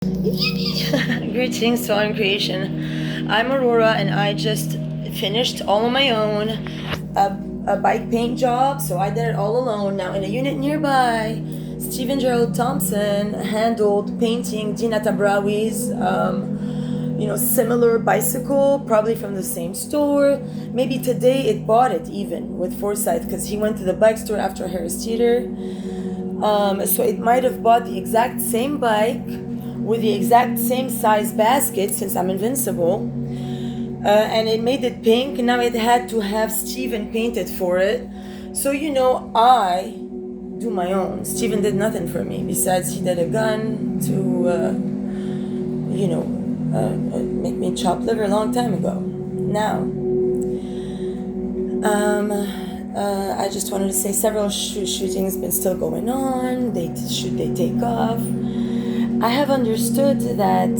Greetings to On Creation. I'm Aurora and I just finished all on my own a bike paint job, so I did it all alone. Now in a unit nearby, Stephen Gerald Thompson handled painting Dina Tabrawi's similar bicycle, probably from the same store. Maybe today it bought it even with foresight because he went to the bike store after Harris Teeter. So it might have bought the exact same bike with the exact same size basket, since I'm invincible, and it made it pink. Now it had to have Steven painted for it. So I do my own. Steven did nothing for me besides he did a gun to make me chop liver a long time ago. Now I just wanted to say several shootings been still going on. Should they take off? I have understood that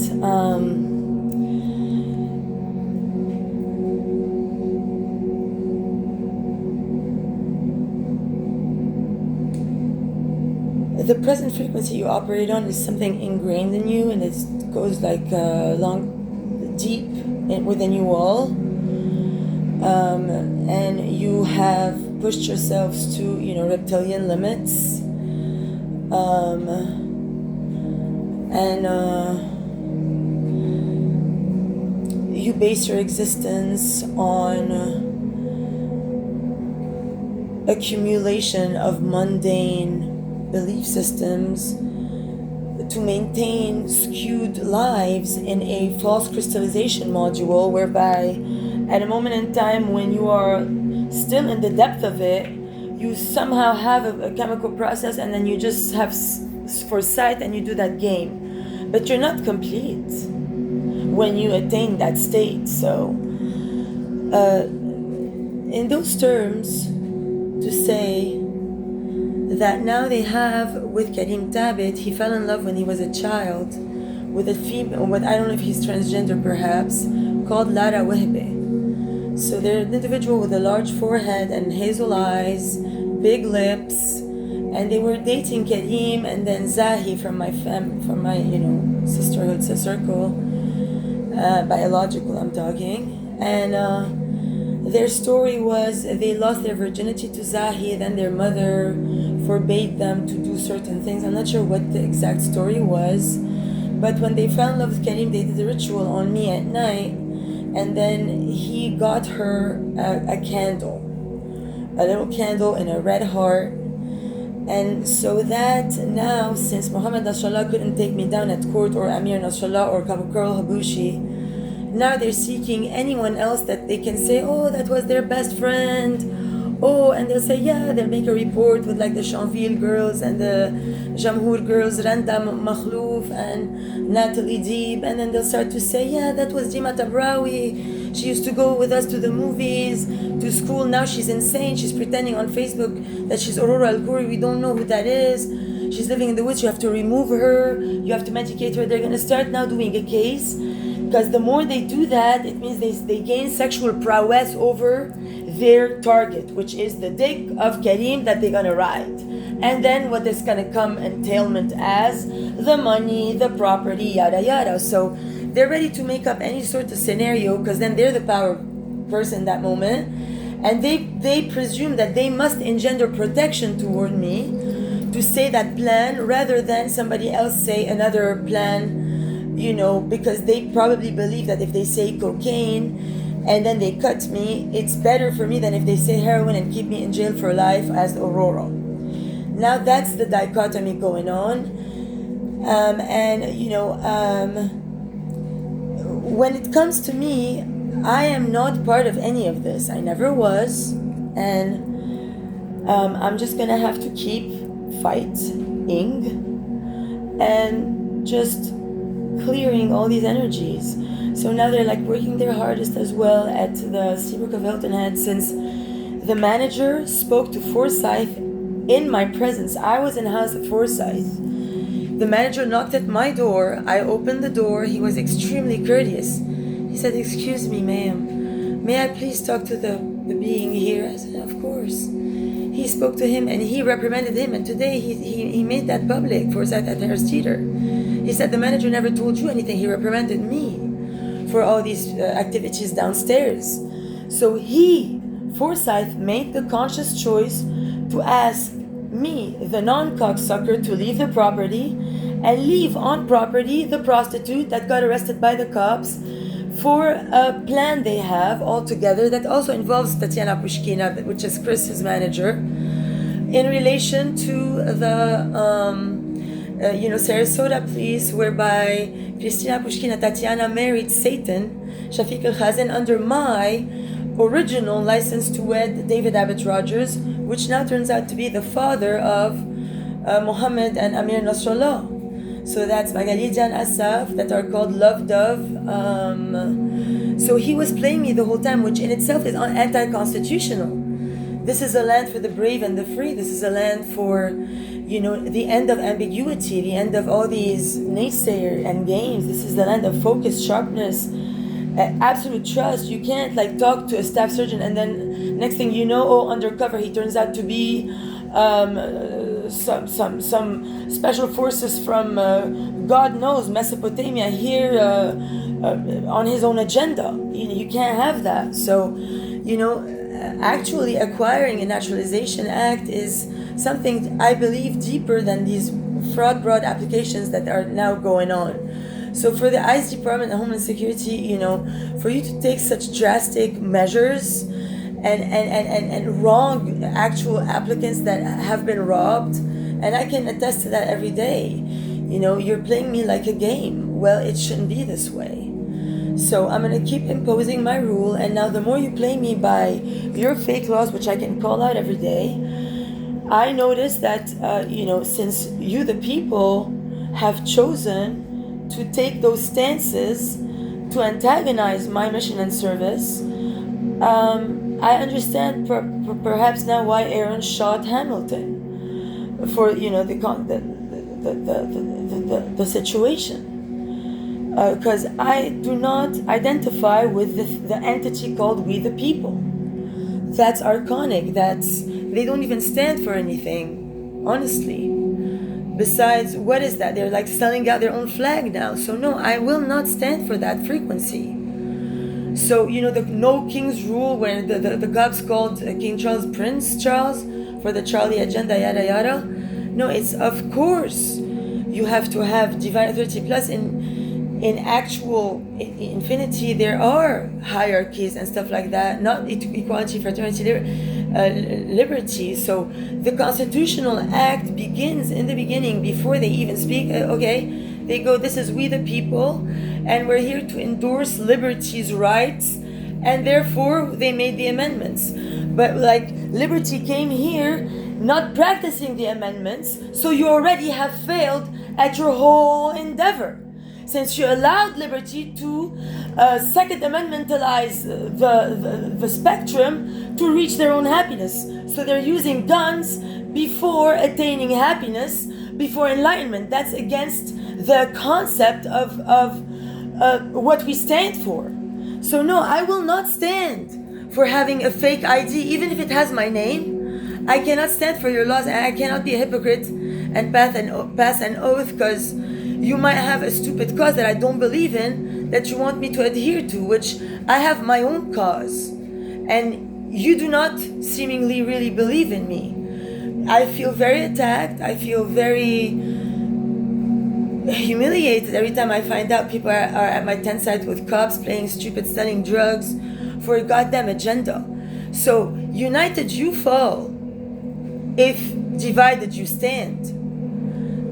the present frequency you operate on is something ingrained in you, and it goes like deep within you all, and you have pushed yourselves to reptilian limits. And you base your existence on accumulation of mundane belief systems to maintain skewed lives in a false crystallization module, whereby at a moment in time when you are still in the depth of it, you somehow have a chemical process, and then you just have foresight and you do that game. But you're not complete when you attain that state. So in those terms, to say that now they have with Karim Tabit, he fell in love when he was a child with a female, I don't know if he's transgender perhaps, called Lara Wehbe. So they're an individual with a large forehead and hazel eyes, big lips, and they were dating Karim and then Zahi from my sisterhood circle, biological I'm talking, and their story was they lost their virginity to Zahi, then their mother forbade them to do certain things. I'm not sure what the exact story was, but when they fell in love with Karim, they did a ritual on me at night, and then he got her a little candle in a red heart. And so that now, since Muhammad Nasrallah couldn't take me down at court, or Amir Nasrallah or Karl Habushi, now they're seeking anyone else that they can say, oh, that was their best friend. Oh, and they'll say, yeah, they'll make a report with like the Chanville girls and the Jamhour girls, Randa Makhlouf and Natalie Deeb, and then they'll start to say, yeah, that was Dima Tabrawi. She used to go with us to the movies, to school. Now she's insane. She's pretending on Facebook that she's Aurora Al-Khoury. We don't know who that is. She's living in the woods. You have to remove her. You have to medicate her. They're going to start now doing a case, because the more they do that, it means they gain sexual prowess over their target, which is the dick of Karim that they're going to ride. And then what is going to come entailment as the money, the property, yada yada. So they're ready to make up any sort of scenario, because then they're the power person in that moment, and they presume that they must engender protection toward me to say that plan rather than somebody else say another plan, because they probably believe that if they say cocaine and then they cut me, it's better for me than if they say heroin and keep me in jail for life as Aurora. Now that's the dichotomy going on. When it comes to me, I am not part of any of this. I never was. And I'm just going to have to keep fighting and just clearing all these energies. So now they're like working their hardest as well at the Seabrook of Hilton Head, since the manager spoke to Forsyth in my presence. I was in house at Forsyth. The manager knocked at my door. I opened the door. He was extremely courteous. He said, "Excuse me, ma'am. May I please talk to the being here?" I said, "Of course." He spoke to him and he reprimanded him, and today he made that public, Forsyth at Harris Teeter. He said, the manager never told you anything. He reprimanded me for all these activities downstairs. So he, Forsyth, made the conscious choice to ask me, the non-cocksucker, to leave the property and leave on property the prostitute that got arrested by the cops for a plan they have all together that also involves Tatiana Pushkina, which is Chris's manager, in relation to the Sarasota police, whereby Christina Pushkina, Tatiana married Satan, Shafiq al-Khazin, under my original license to wed David Abbott Rogers, which now turns out to be the father of Mohammed and Amir Nasrallah. So that's Magali Jan Asaf, that are called Love Dove. So he was playing me the whole time, which in itself is anti-constitutional. This is a land for the brave and the free. This is a land for, the end of ambiguity, the end of all these naysayer and games. This is the land of focus, sharpness, absolute trust. You can't talk to a staff surgeon and then next thing you know, undercover he turns out to be some special forces from God knows Mesopotamia here on his own agenda. You can't have that. So actually acquiring a naturalization act is something I believe deeper than these fraud broad applications that are now going on. So for the ICE Department of Homeland Security, for you to take such drastic measures and wrong actual applicants that have been robbed, and I can attest to that every day, you're playing me like a game. Well, it shouldn't be this way. So I'm going to keep imposing my rule, and now the more you play me by your fake laws, which I can call out every day, I notice that, since you, the people, have chosen to take those stances to antagonize my mission and service, I understand perhaps now why Aaron shot Hamilton for the situation, because I do not identify with the entity called We the People. That's archonic. They don't even stand for anything, honestly. Besides, what is that? They're selling out their own flag now. So no, I will not stand for that frequency. So, the no king's rule, when the gods called King Charles Prince Charles for the Charlie agenda, yada yada. No, it's of course you have to have divine authority. Plus, in actual infinity, there are hierarchies and stuff like that. Not equality, fraternity, liberty. So the constitutional act begins in the beginning before they even speak. They go, this is we the people, and we're here to endorse liberty's rights, and therefore they made the amendments. But liberty came here not practicing the amendments, so you already have failed at your whole endeavor. Since you allowed liberty to Second Amendmentalize the spectrum to reach their own happiness. So they're using guns before attaining happiness, before enlightenment. That's against the concept of what we stand for. So no, I will not stand for having a fake ID, even if it has my name. I cannot stand for your laws, and I cannot be a hypocrite and pass an oath because you might have a stupid cause that I don't believe in, that you want me to adhere to, which I have my own cause. And you do not seemingly really believe in me. I feel very attacked. I feel very humiliated every time I find out people are at my tent site with cops playing stupid, selling drugs for a goddamn agenda. So, united you fall, if divided you stand.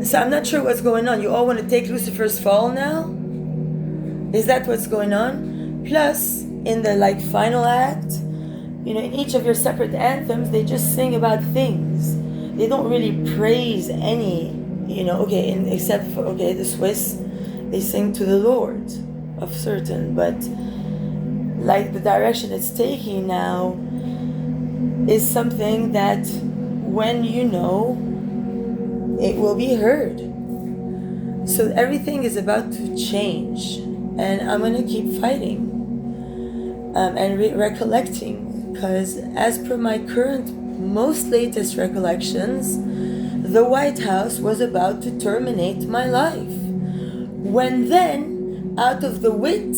So I'm not sure what's going on. You all want to take Lucifer's fall now? Is that what's going on? Plus, in the final act, in each of your separate anthems, they just sing about things. They don't really praise any, except for, the Swiss, they sing to the Lord of certain, but the direction it's taking now is something that when it will be heard. So everything is about to change, and I'm going to keep fighting and recollecting, because as per my current most latest recollections, the White House was about to terminate my life When then, out of the wit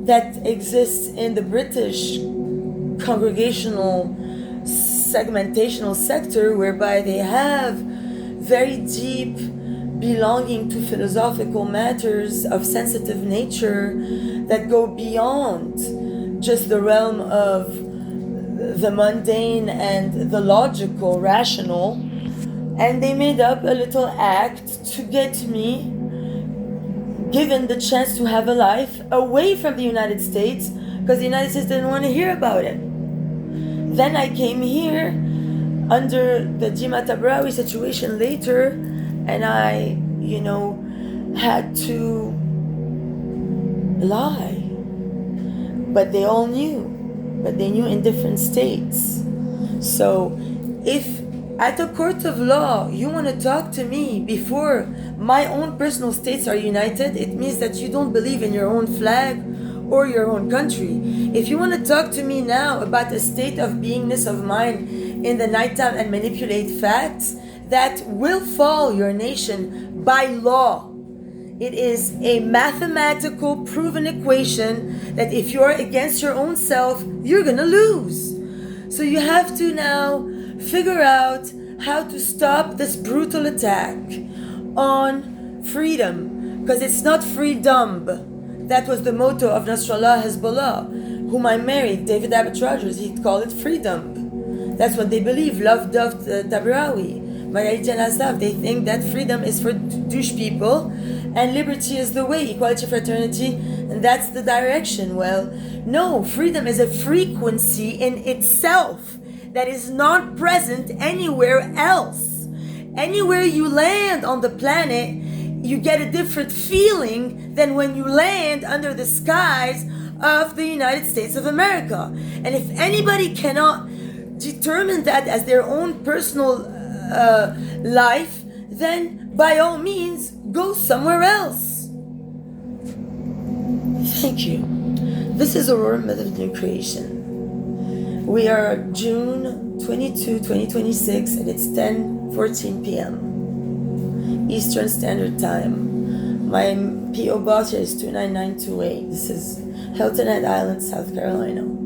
that exists in the British congregational segmentational sector, whereby they have very deep belonging to philosophical matters of sensitive nature that go beyond just the realm of the mundane and the logical, rational, and they made up a little act to get me given the chance to have a life away from the United States, because the United States didn't want to hear about it. Then I came here under the Jima Tabrawi situation later, and I, had to lie. But they all knew. But they knew in different states. So if at a court of law you want to talk to me before my own personal states are united, it means that you don't believe in your own flag or your own country. If you want to talk to me now about a state of beingness of mind in the nighttime and manipulate facts, that will fall your nation by law. It is a mathematical proven equation that if you're against your own self, you're going to lose. So you have to now figure out how to stop this brutal attack on freedom, because it's not freedom. That was the motto of Nasrallah Hezbollah, whom I married, David Abbott Rogers. He'd call it freedom. That's what they believe. Love Dov Tabrawi, Margaret Janazdav. They think that freedom is for douche people and liberty is the way, equality, fraternity, and that's the direction. Well, no, freedom is a frequency in itself that is not present anywhere else. Anywhere you land on the planet, you get a different feeling than when you land under the skies of the United States of America. And if anybody cannot determine that as their own personal life, then by all means, go somewhere else. Thank you. This is Aurora, Mother of New Creation. We are June 22, 2026, and it's 10:14 p.m. Eastern Standard Time. My P.O. Box here is 29928. This is Hilton Head Island, South Carolina.